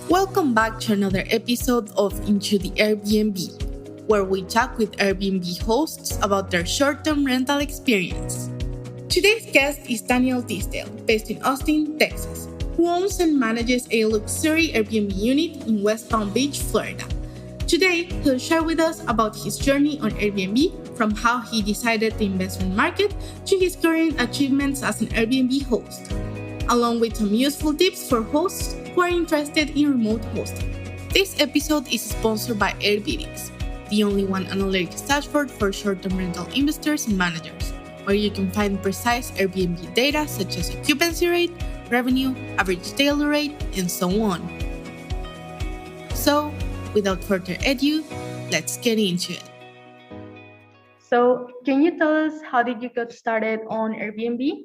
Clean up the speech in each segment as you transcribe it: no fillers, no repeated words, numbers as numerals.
Welcome back to another episode of INTO THE AIRBNB, where we talk with Airbnb hosts about their short-term rental experience. Today's guest is Daniel Tisdale, based in Austin, Texas, who owns and manages a luxury Airbnb unit in West Palm Beach, Florida. Today, he'll share with us about his journey on Airbnb, from how he decided the investment market to his current achievements as an Airbnb host, along with some useful tips for hosts who are interested in remote hosting. This episode is sponsored by Airbnb, the only one analytics dashboard for short-term rental investors and managers, where you can find precise Airbnb data such as occupancy rate, revenue, average daily rate, and so on. So, without further ado, let's get into it. So, can you tell us how did you get started on Airbnb?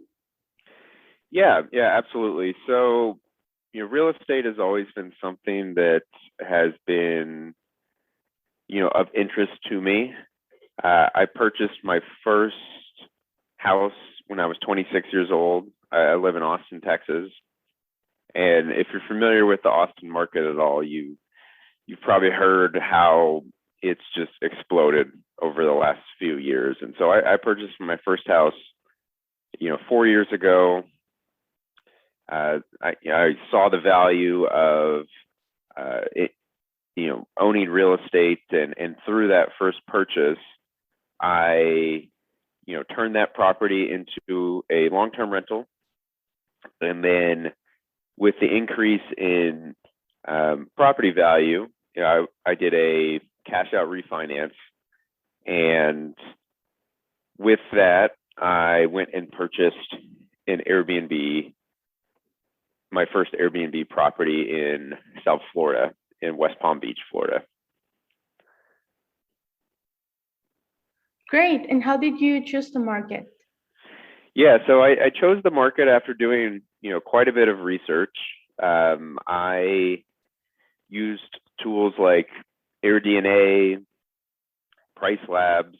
Yeah, absolutely. So, real estate has always been something that has been, of interest to me. I purchased my first house when I was 26 years old. I live in Austin, Texas. And if you're familiar with the Austin market at all, you've probably heard how it's just exploded over the last few years. And so I purchased my first house, 4 years ago. I saw the value of owning real estate, and through that first purchase, I turned that property into a long-term rental. And then with the increase in property value, I did a cash out refinance, and with that, I went and purchased an Airbnb, my first Airbnb property in South Florida, in West Palm Beach, Florida. Great. And how did you choose the market? Yeah, so I chose the market after doing, quite a bit of research. I used tools like AirDNA, Price Labs,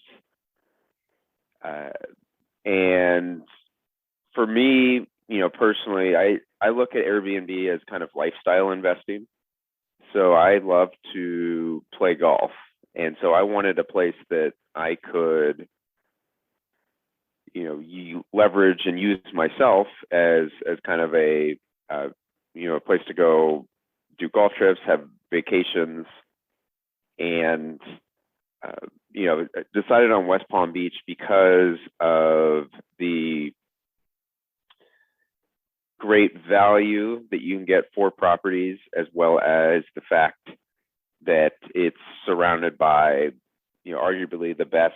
and for me, personally, I look at Airbnb as kind of lifestyle investing. So I love to play golf. And so I wanted a place that I could, leverage and use myself as kind of a place to go do golf trips, have vacations, and decided on West Palm Beach because of the great value that you can get for properties, as well as the fact that it's surrounded by, arguably the best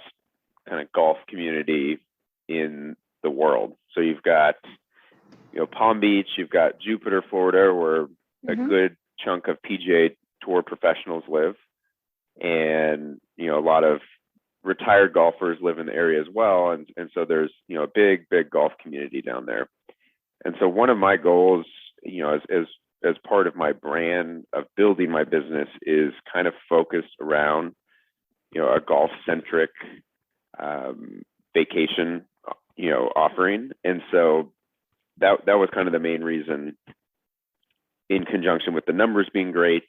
kind of golf community in the world. So you've got, Palm Beach, you've got Jupiter, Florida, where a good chunk of PGA Tour professionals live, and a lot of retired golfers live in the area as well, and so there's a big golf community down there. And so one of my goals, as part of my brand of building my business, is kind of focused around, a golf-centric vacation, offering. And so that was kind of the main reason, in conjunction with the numbers being great,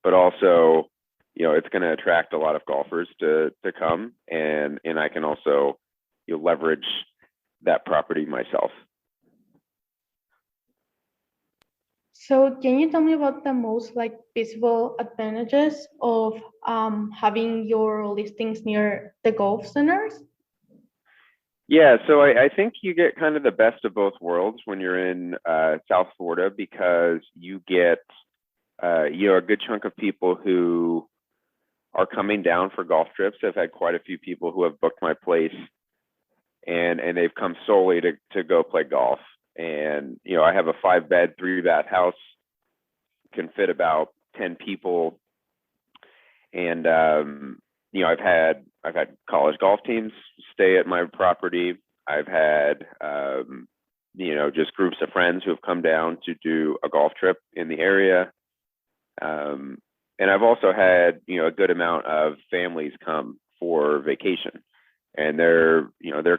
but also, it's going to attract a lot of golfers to come, and I can also leverage that property myself. So, can you tell me about the most visible advantages of having your listings near the golf centers? Yeah, so I think you get kind of the best of both worlds when you're in South Florida, because you get a good chunk of people who are coming down for golf trips. I've had quite a few people who have booked my place, and they've come solely to go play golf. And I have a 5-bed, 3-bath house, can fit about 10 people, and I've had college golf teams stay at my property. I've had just groups of friends who have come down to do a golf trip in the area, and I've also had a good amount of families come for vacation, and they're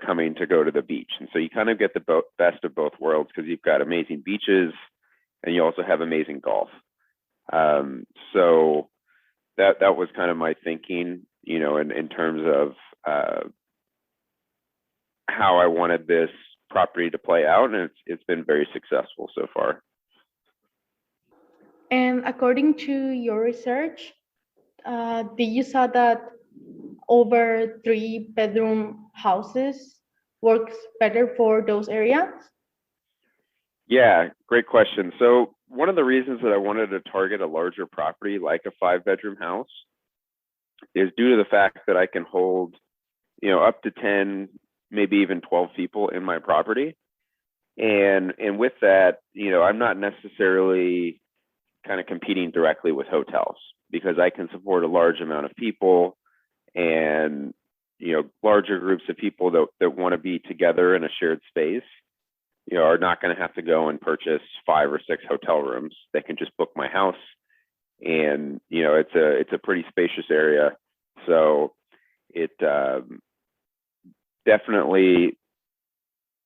coming to go to the beach. And so you kind of get the best of both worlds, because you've got amazing beaches and you also have amazing golf. So that was kind of my thinking, in terms of how I wanted this property to play out, and it's been very successful so far. And according to your research, did you saw that over 3-bedroom houses works better for those areas? Yeah, great question. So one of the reasons that I wanted to target a larger property like a 5-bedroom house is due to the fact that I can hold, up to 10, maybe even 12 people in my property. And with that, I'm not necessarily kind of competing directly with hotels because I can support a large amount of people, and larger groups of people that want to be together in a shared space, are not going to have to go and purchase 5 or 6 hotel rooms. They can just book my house, and it's a pretty spacious area. So it definitely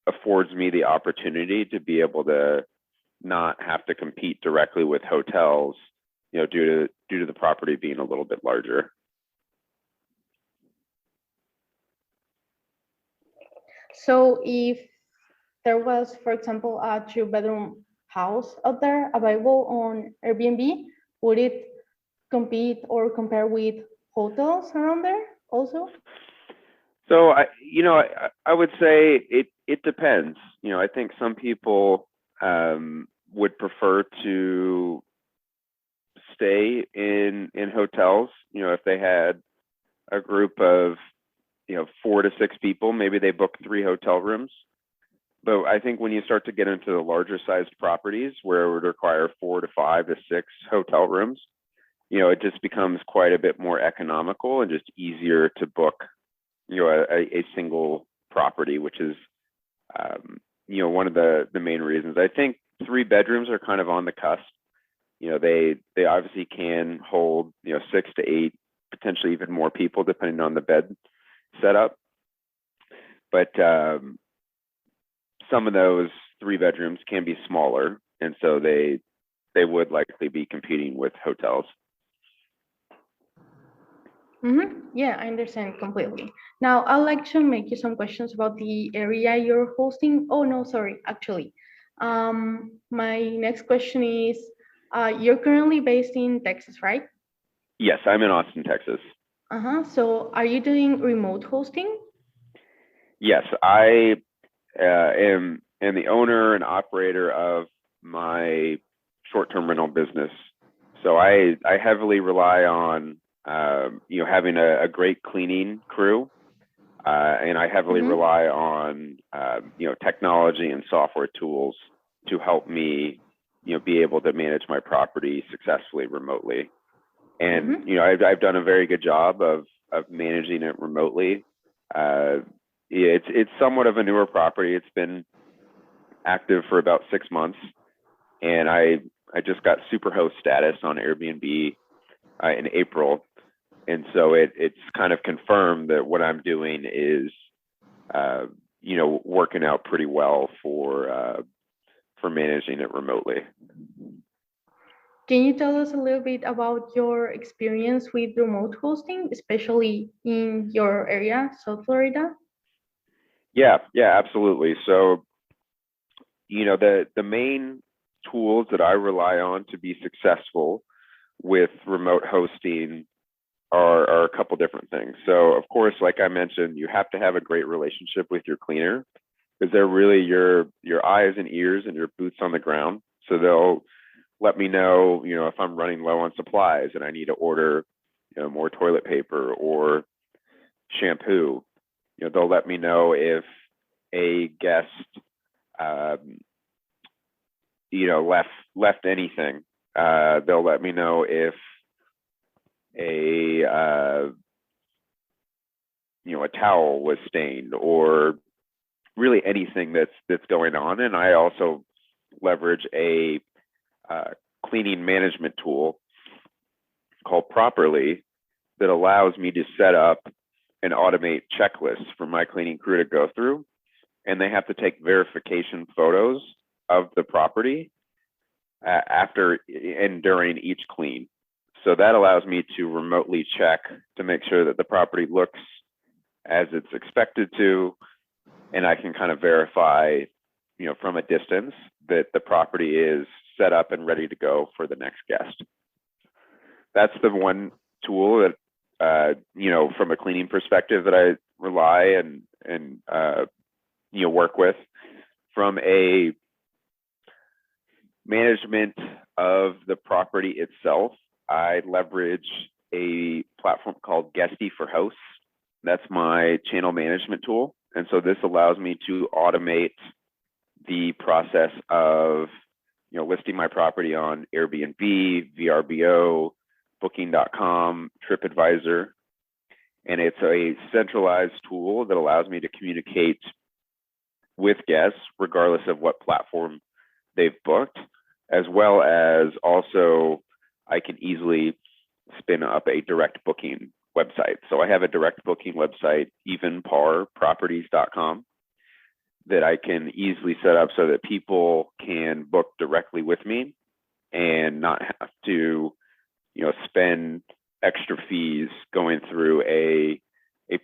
affords me the opportunity to be able to not have to compete directly with hotels, due to the property being a little bit larger. So if there was, for example, a 2-bedroom house out there available on Airbnb, would it compete or compare with hotels around there also? So I would say it depends. I think some people would prefer to stay in hotels. If they had a group of 4 to 6 people, maybe they book 3 hotel rooms. But I think when you start to get into the larger sized properties where it would require 4 to 5 to 6 hotel rooms, it just becomes quite a bit more economical and just easier to book, a single property, which is, one of the main reasons. I think 3 bedrooms are kind of on the cusp. They obviously can hold, 6 to 8, potentially even more people depending on the bed setup. But some of those 3 bedrooms can be smaller, and so they would likely be competing with hotels. Yeah, I understand completely. Now, I'd like to make you some questions about the area you're hosting. Oh, no, sorry, actually. My next question is, you're currently based in Texas, right? Yes, I'm in Austin, Texas. So are you doing remote hosting? Yes, I am the owner and operator of my short-term rental business. So I heavily rely on having a great cleaning crew, and I heavily rely on technology and software tools to help me be able to manage my property successfully remotely. And I've done a very good job of managing it remotely. It's somewhat of a newer property. It's been active for about 6 months, and I just got superhost status on Airbnb in April, and so it's kind of confirmed that what I'm doing is working out pretty well for managing it remotely. Can you tell us a little bit about your experience with remote hosting, especially in your area, South Florida? Yeah, absolutely. So, the main tools that I rely on to be successful with remote hosting are a couple different things. So, of course, like I mentioned, you have to have a great relationship with your cleaner because they're really your eyes and ears and your boots on the ground. So they'll let me know, if I'm running low on supplies and I need to order, more toilet paper or shampoo. They'll let me know if a guest, left anything. They'll let me know if a towel was stained or really anything that's going on. And I also leverage a cleaning management tool called Properly that allows me to set up and automate checklists for my cleaning crew to go through, and they have to take verification photos of the property after and during each clean. So that allows me to remotely check to make sure that the property looks as it's expected to, and I can kind of verify, from a distance that the property is set up and ready to go for the next guest. That's the one tool that, from a cleaning perspective that I rely and work with. From a management of the property itself, I leverage a platform called Guesty for Hosts. That's my channel management tool. And so this allows me to automate the process of, listing my property on Airbnb, VRBO, Booking.com, TripAdvisor. And it's a centralized tool that allows me to communicate with guests, regardless of what platform they've booked, as well as also I can easily spin up a direct booking website. So I have a direct booking website, evenparproperties.com, that I can easily set up so that people can book directly with me and not have to, spend extra fees going through a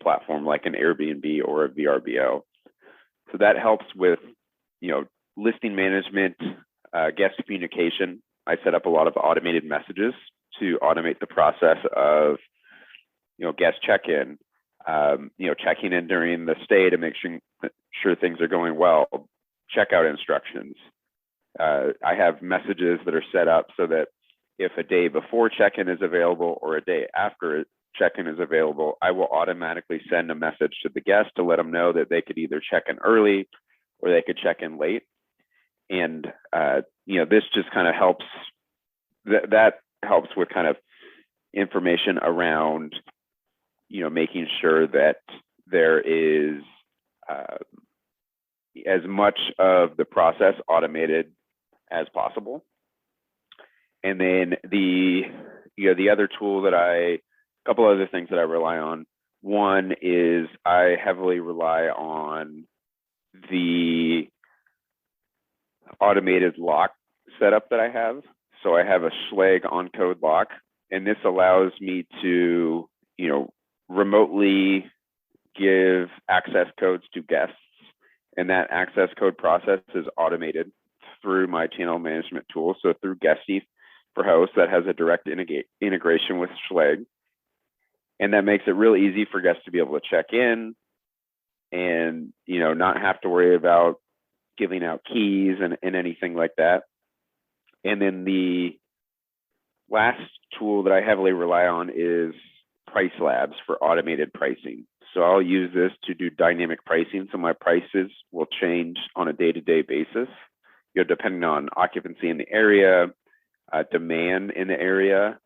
platform like an Airbnb or a VRBO. So that helps with, listing management, guest communication. I set up a lot of automated messages to automate the process of, guest check-in, checking in during the stay to make sure things are going well, checkout instructions. I have messages that are set up so that if a day before check-in is available or a day after check-in is available, I will automatically send a message to the guest to let them know that they could either check in early or they could check in late. And, this just kind of helps, that helps with kind of information around, making sure that there is as much of the process automated as possible. And then the other tool that a couple other things that I rely on. One is I heavily rely on the automated lock setup that I have. So I have a Schlage on-code lock, and this allows me to, remotely give access codes to guests. And that access code process is automated through my channel management tool. So through Guesty for Hosts, that has a direct integration with Schlage. And that makes it real easy for guests to be able to check in and, not have to worry about giving out keys and anything like that. And then the last tool that I heavily rely on is Price Labs for automated pricing. So I'll use this to do dynamic pricing. So my prices will change on a day-to-day basis, depending on occupancy in the area, demand in the area,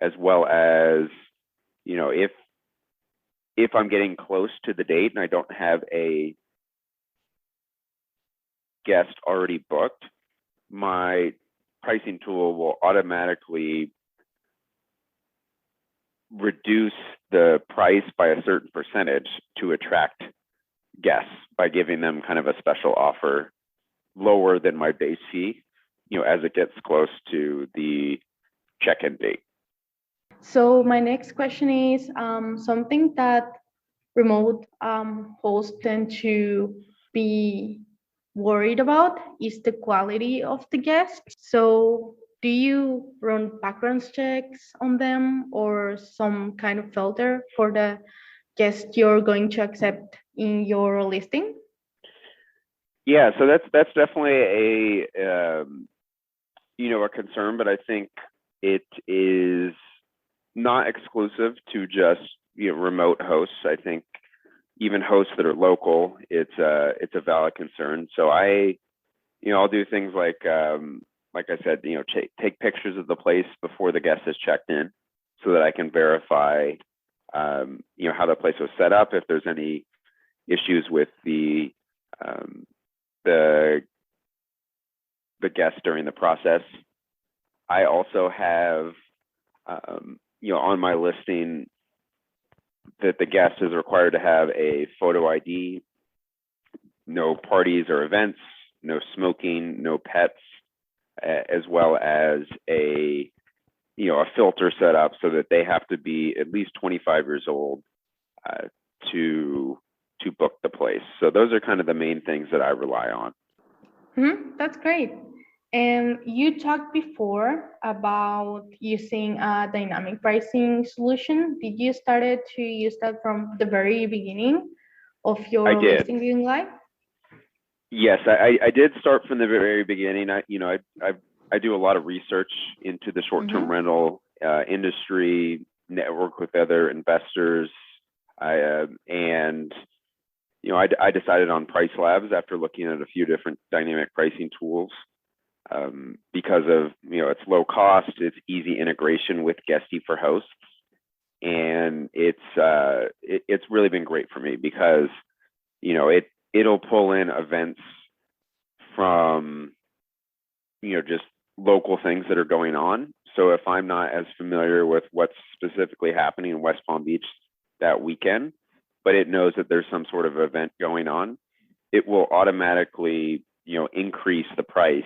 as well as, if I'm getting close to the date and I don't have a guest already booked, my pricing tool will automatically reduce the price by a certain percentage to attract guests by giving them kind of a special offer lower than my base fee, as it gets close to the check-in date. So my next question is something that remote hosts tend to be worried about is the quality of the guests. So do you run background checks on them or some kind of filter for the guest you're going to accept in your listing? Yeah, so that's definitely a concern, but I think it is not exclusive to just remote hosts. I think even hosts that are local, it's a valid concern. So I'll do things like I said, take pictures of the place before the guest has checked in, so that I can verify, how the place was set up. If there's any issues with the guest during the process. I also have, on my listing that the guest is required to have a photo ID, no parties or events, no smoking, no pets, as well as a filter set up so that they have to be at least 25 years old to book the place. So those are kind of the main things that I rely on. That's great. And you talked before about using a dynamic pricing solution. Did you started to use that from the very beginning of your listing being live? Yes, I did start from the very beginning. I do a lot of research into the short-term rental industry, network with other investors, and I decided on Price Labs after looking at a few different dynamic pricing tools because of it's low cost, it's easy integration with Guesty for hosts, and it's really been great for me because it'll pull in events from just local things that are going on. So if I'm not as familiar with what's specifically happening in West Palm Beach that weekend, but it knows that there's some sort of event going on, it will automatically increase the price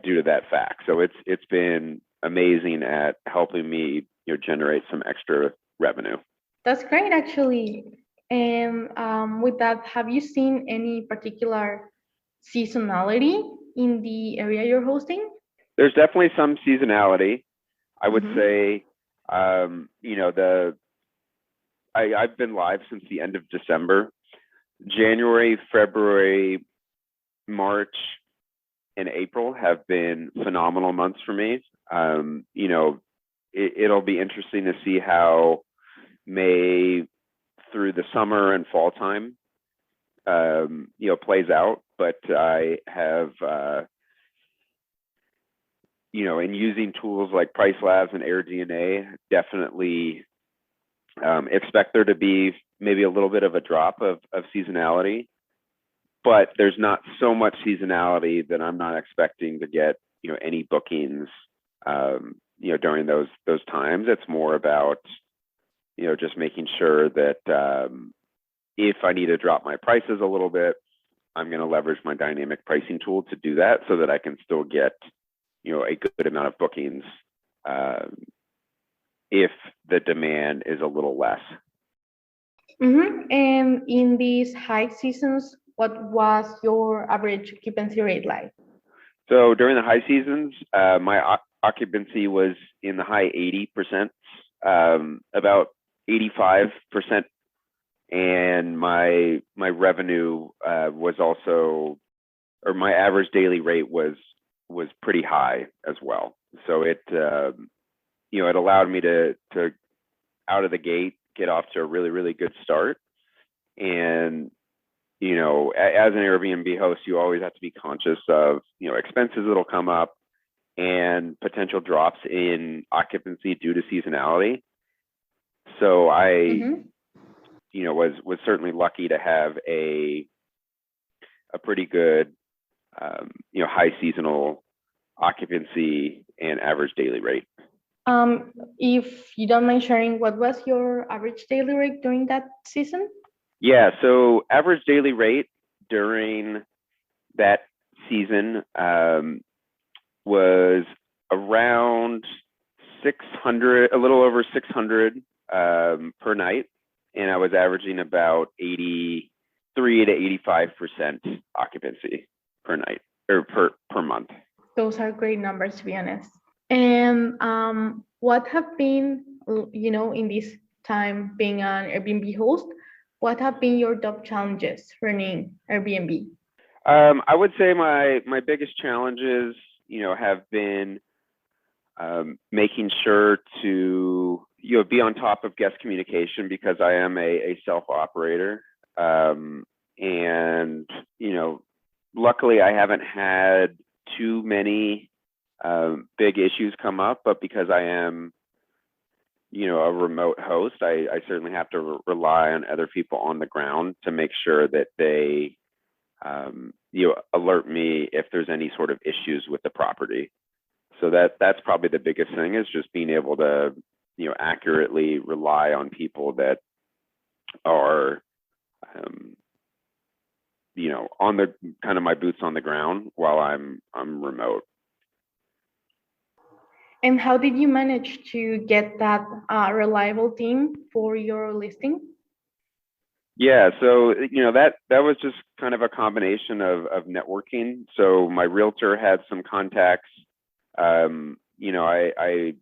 due to that fact. So it's been amazing at helping me generate some extra revenue. That's great, actually. And with that, have you seen any particular seasonality in the area you're hosting? There's definitely some seasonality. I would say, I've been live since the end of December. January, February, March, and April have been phenomenal months for me. It'll be interesting to see how May through the summer and fall time, plays out. But I have, in using tools like Price Labs and AirDNA, definitely expect there to be maybe a little bit of a drop of seasonality, but there's not so much seasonality that I'm not expecting to get any bookings during those times. It's more about just making sure that if I need to drop my prices a little bit, I'm going to leverage my dynamic pricing tool to do that so that I can still get a good amount of bookings if the demand is a little less. And in these high seasons, what was your average occupancy rate like? So during the high seasons, my occupancy was in the high 80%, about 85%, and my revenue was also, or my average daily rate was pretty high as well. So it it allowed me to out of the gate get off to a really, really good start. And as an Airbnb host, you always have to be conscious of expenses that'll come up and potential drops in occupancy due to seasonality. So I was certainly lucky to have a pretty good high seasonal occupancy and average daily rate. If you don't mind sharing, what was your average daily rate during that season? Yeah, so average daily rate during that season was around 600, a little over 600 per night, and I was averaging about 83 to 85% occupancy per night or per month. Those are great numbers, to be honest. And what have been, in this time being an Airbnb host, what have been your top challenges running Airbnb? I would say my biggest challenges, have been making sure to be on top of guest communication because I am a self-operator, and luckily I haven't had too many big issues come up, but because I am a remote host, I certainly have to rely on other people on the ground to make sure that they alert me if there's any sort of issues with the property. So that's probably the biggest thing, is just being able to accurately rely on people that are on the kind of my boots on the ground while I'm remote. And how did you manage to get that reliable team for your listing? Yeah, so that was just kind of a combination of networking. So my realtor had some contacts. I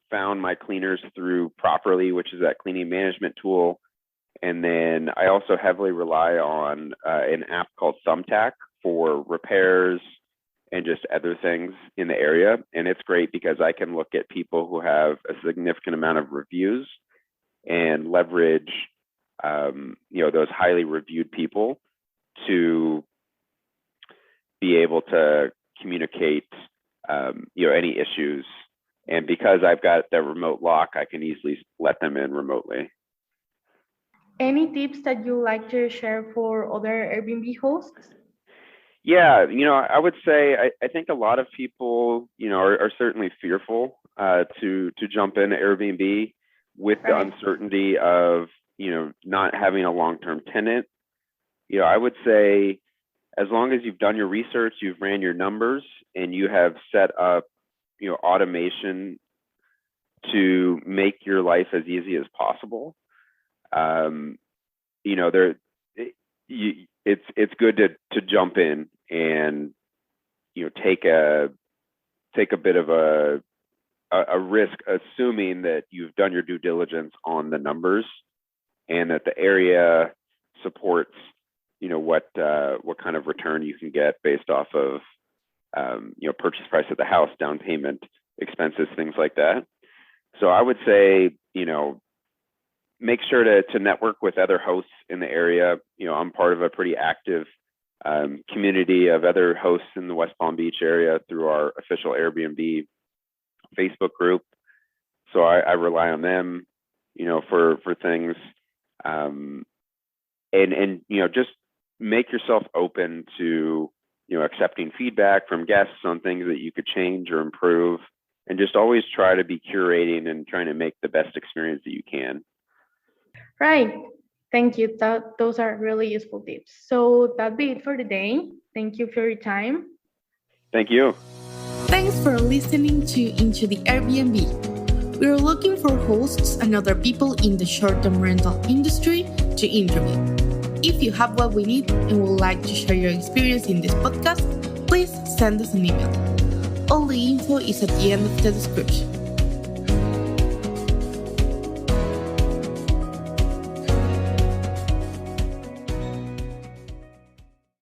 found my cleaners through Properly, which is that cleaning management tool. And then I also heavily rely on an app called Thumbtack for repairs and just other things in the area. And it's great because I can look at people who have a significant amount of reviews and leverage those highly reviewed people to be able to communicate any issues. And because I've got the remote lock, I can easily let them in remotely. Any tips that you like to share for other Airbnb hosts? Yeah, I would say I think a lot of people, are certainly fearful to jump into Airbnb with the uncertainty of, not having a long-term tenant. I would say as long as you've done your research, you've ran your numbers, and you have set up, automation to make your life as easy as possible. It's good to jump in and take a bit of a risk, assuming that you've done your due diligence on the numbers and that the area supports what kind of return you can get based off of purchase price of the house, down payment, expenses, things like that. So I would say make sure to network with other hosts in the area. I'm part of a pretty active community of other hosts in the West Palm Beach area through our official Airbnb Facebook group. So I rely on them, for things. And just make yourself open to, accepting feedback from guests on things that you could change or improve, and just always try to be curating and trying to make the best experience that you can. Right. Thank you. Those are really useful tips. So that'd be it for today. Thank you for your time. Thank you. Thanks for listening to Into the Airbnb. We're looking for hosts and other people in the short-term rental industry to interview. If you have what we need and would like to share your experience in this podcast, please send us an email. All the info is at the end of the description.